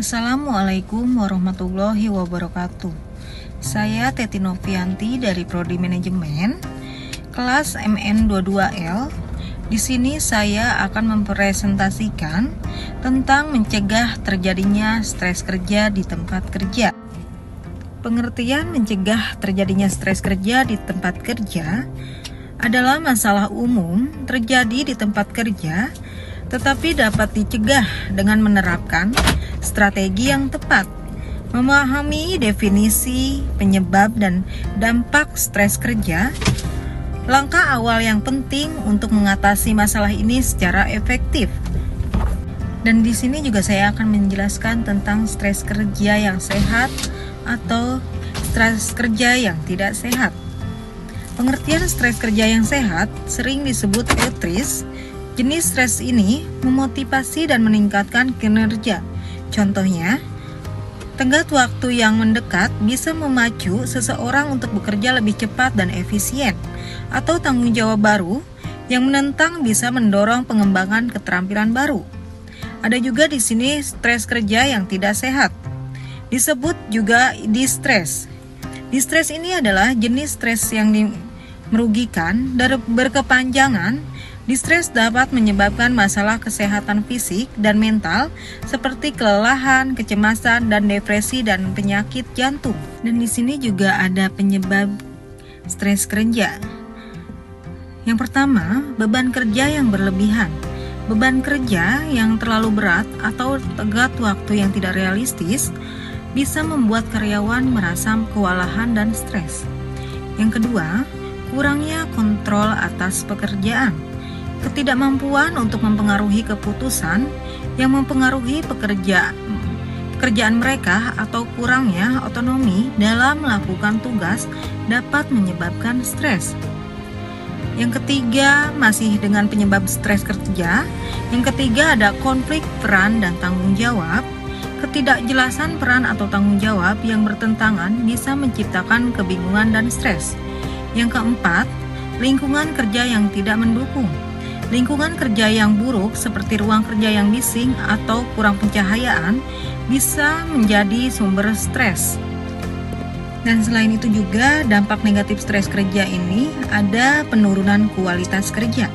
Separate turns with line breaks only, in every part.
Assalamualaikum warahmatullahi wabarakatuh. Saya Teti Novianti dari Prodi Manajemen, kelas MN22L. Di sini saya akan mempresentasikan tentang mencegah terjadinya stres kerja di tempat kerja. Pengertian mencegah terjadinya stres kerja di tempat kerja adalah masalah umum terjadi di tempat kerja, tetapi dapat dicegah dengan menerapkan strategi yang tepat, memahami definisi, penyebab, dan dampak stres kerja. Langkah awal yang penting untuk mengatasi masalah ini secara efektif. Dan di sini juga saya akan menjelaskan tentang stres kerja yang sehat atau stres kerja yang tidak sehat. Pengertian stres kerja yang sehat sering disebut eutris. Jenis stres ini memotivasi dan meningkatkan kinerja. Contohnya, tenggat waktu yang mendekat bisa memacu seseorang untuk bekerja lebih cepat dan efisien, atau tanggung jawab baru yang menentang bisa mendorong pengembangan keterampilan baru. Ada juga di sini stres kerja yang tidak sehat, disebut juga distres. Distres ini adalah jenis stres yang merugikan dan berkepanjangan. Distres dapat menyebabkan masalah kesehatan fisik dan mental seperti kelelahan, kecemasan, dan depresi dan penyakit jantung. Dan di sini juga ada penyebab stres kerja. Yang pertama, beban kerja yang berlebihan. Beban kerja yang terlalu berat atau tenggat waktu yang tidak realistis bisa membuat karyawan merasa kewalahan dan stres. Yang kedua, kurangnya kontrol atas pekerjaan. Ketidakmampuan untuk mempengaruhi keputusan yang mempengaruhi pekerjaan mereka atau kurangnya otonomi dalam melakukan tugas dapat menyebabkan stres. Yang ketiga, masih dengan penyebab stres kerja. Yang ketiga ada konflik peran dan tanggung jawab. Ketidakjelasan peran atau tanggung jawab yang bertentangan bisa menciptakan kebingungan dan stres. Yang keempat, lingkungan kerja yang tidak mendukung. Lingkungan kerja yang buruk seperti ruang kerja yang bising atau kurang pencahayaan bisa menjadi sumber stres. Dan selain itu juga dampak negatif stres kerja ini ada penurunan kualitas kerja.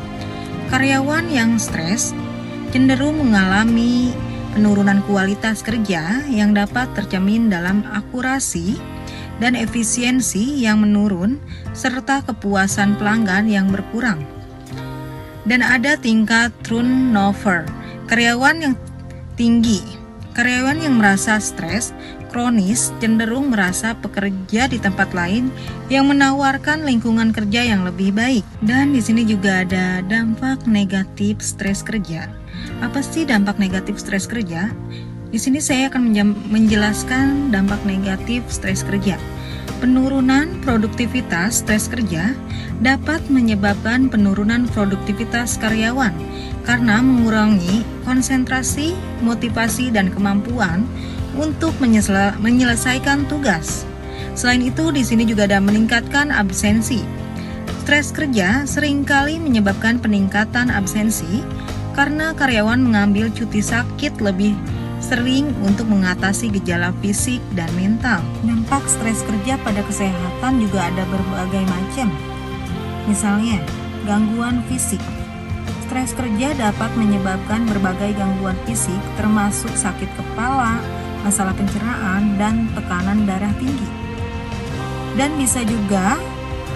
Karyawan yang stres cenderung mengalami penurunan kualitas kerja yang dapat tercermin dalam akurasi dan efisiensi yang menurun serta kepuasan pelanggan yang berkurang. Dan ada tingkat turnover, karyawan yang tinggi. Karyawan yang merasa stres kronis cenderung merasa pekerja di tempat lain yang menawarkan lingkungan kerja yang lebih baik. Dan di sini juga ada dampak negatif stres kerja. Apa sih dampak negatif stres kerja? Di sini saya akan menjelaskan dampak negatif stres kerja. Penurunan produktivitas stres kerja dapat menyebabkan penurunan produktivitas karyawan karena mengurangi konsentrasi, motivasi, dan kemampuan untuk menyelesaikan tugas. Selain itu, di sini juga ada meningkatkan absensi. Stres kerja seringkali menyebabkan peningkatan absensi karena karyawan mengambil cuti sakit lebih sering untuk mengatasi gejala fisik dan mental. Dampak stres kerja pada kesehatan juga ada berbagai macam. Misalnya, gangguan fisik. Stres kerja dapat menyebabkan berbagai gangguan fisik termasuk sakit kepala, masalah pencernaan, dan tekanan darah tinggi. Dan bisa juga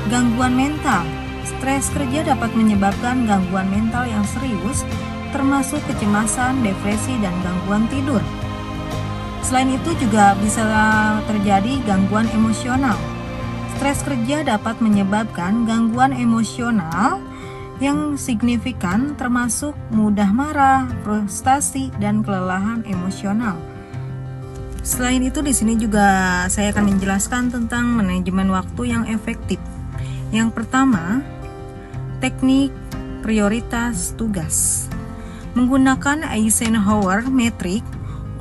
gangguan mental. Stres kerja dapat menyebabkan gangguan mental yang serius termasuk kecemasan, depresi, dan gangguan tidur. Selain itu juga bisa terjadi gangguan emosional. Stres kerja dapat menyebabkan gangguan emosional yang signifikan termasuk mudah marah, frustasi, dan kelelahan emosional. Selain itu di sini juga saya akan menjelaskan tentang manajemen waktu yang efektif. Yang pertama, teknik prioritas tugas. Menggunakan Eisenhower Matrix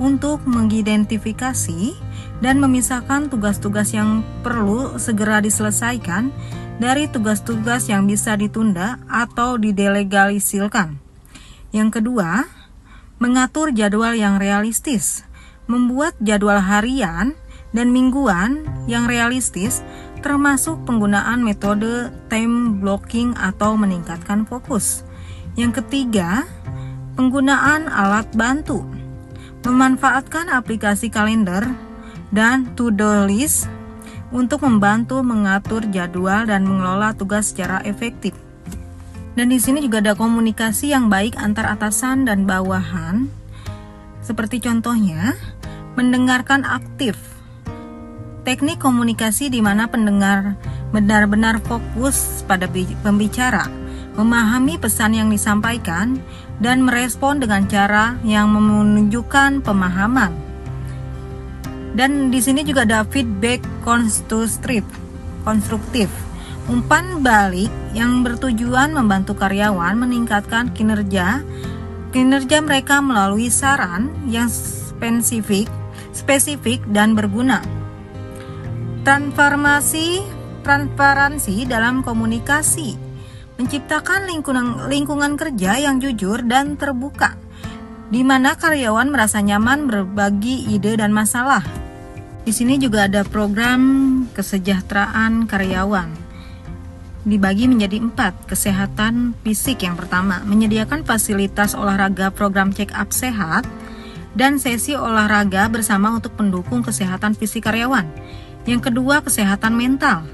untuk mengidentifikasi dan memisahkan tugas-tugas yang perlu segera diselesaikan dari tugas-tugas yang bisa ditunda atau didelegasikan. Yang kedua, mengatur jadwal yang realistis. membuat jadwal harian dan mingguan yang realistis, termasuk penggunaan metode time blocking atau meningkatkan fokus. Yang ketiga, penggunaan alat bantu, memanfaatkan aplikasi kalender dan to-do list untuk membantu mengatur jadwal dan mengelola tugas secara efektif. Dan di sini juga ada komunikasi yang baik antar atasan dan bawahan, seperti contohnya mendengarkan aktif. Teknik komunikasi di mana pendengar benar-benar fokus pada pembicara, memahami pesan yang disampaikan, dan merespon dengan cara yang menunjukkan pemahaman. Dan di sini juga ada feedback konstruktif, umpan balik yang bertujuan membantu karyawan meningkatkan kinerja mereka melalui saran yang spesifik dan berguna. Transparansi dalam komunikasi, menciptakan lingkungan kerja yang jujur dan terbuka, di mana karyawan merasa nyaman berbagi ide dan masalah. Di sini juga ada program kesejahteraan karyawan, dibagi menjadi 4. Kesehatan fisik yang pertama, menyediakan fasilitas olahraga program check up sehat dan sesi olahraga bersama untuk mendukung kesehatan fisik karyawan. Yang kedua, kesehatan mental,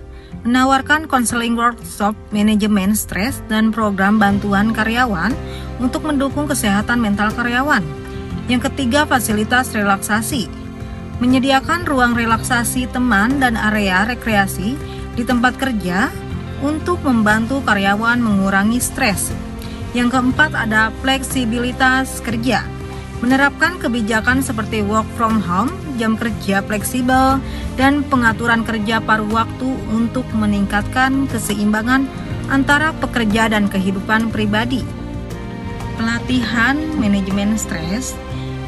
menawarkan konseling workshop manajemen stres dan program bantuan karyawan untuk mendukung kesehatan mental karyawan. Yang ketiga, fasilitas relaksasi, menyediakan ruang relaksasi teman dan area rekreasi di tempat kerja untuk membantu karyawan mengurangi stres. Yang keempat, ada fleksibilitas kerja, menerapkan kebijakan seperti work from home, jam kerja fleksibel, dan pengaturan kerja paruh waktu untuk meningkatkan keseimbangan antara pekerja dan kehidupan pribadi. Pelatihan manajemen stres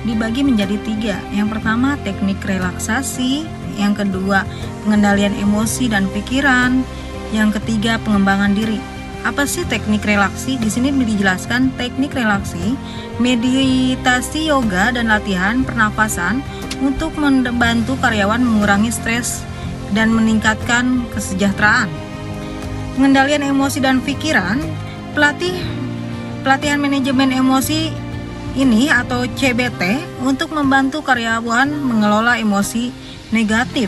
dibagi menjadi 3. Yang pertama, teknik relaksasi. Yang kedua, pengendalian emosi dan pikiran. Yang ketiga, pengembangan diri. Apa sih teknik relaksi? Di sini dijelaskan teknik relaksi, meditasi, yoga, dan latihan pernafasan untuk membantu karyawan mengurangi stres dan meningkatkan kesejahteraan. Pengendalian emosi dan pikiran, pelatihan manajemen emosi ini atau CBT untuk membantu karyawan mengelola emosi negatif.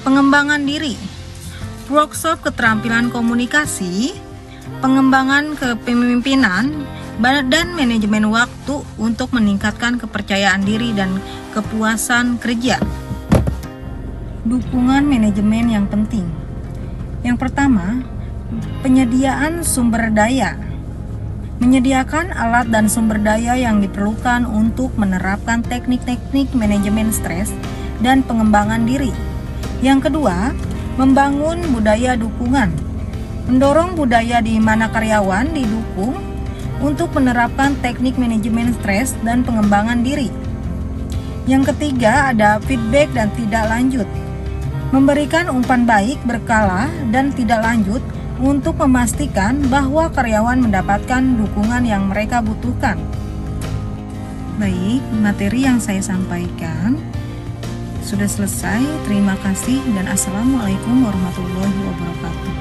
Pengembangan diri, workshop keterampilan komunikasi, pengembangan kepemimpinan, dan manajemen waktu untuk meningkatkan kepercayaan diri dan kepuasan kerja. Dukungan manajemen yang penting. Yang pertama, penyediaan sumber daya. Menyediakan alat dan sumber daya yang diperlukan untuk menerapkan teknik-teknik manajemen stres dan pengembangan diri. Yang kedua, membangun budaya dukungan. Mendorong budaya di mana karyawan didukung untuk menerapkan teknik manajemen stres dan pengembangan diri. Yang ketiga, ada feedback dan tidak lanjut. Memberikan umpan baik berkala dan tidak lanjut untuk memastikan bahwa karyawan mendapatkan dukungan yang mereka butuhkan. Baik, materi yang saya sampaikan sudah selesai. Terima kasih dan assalamualaikum warahmatullahi wabarakatuh.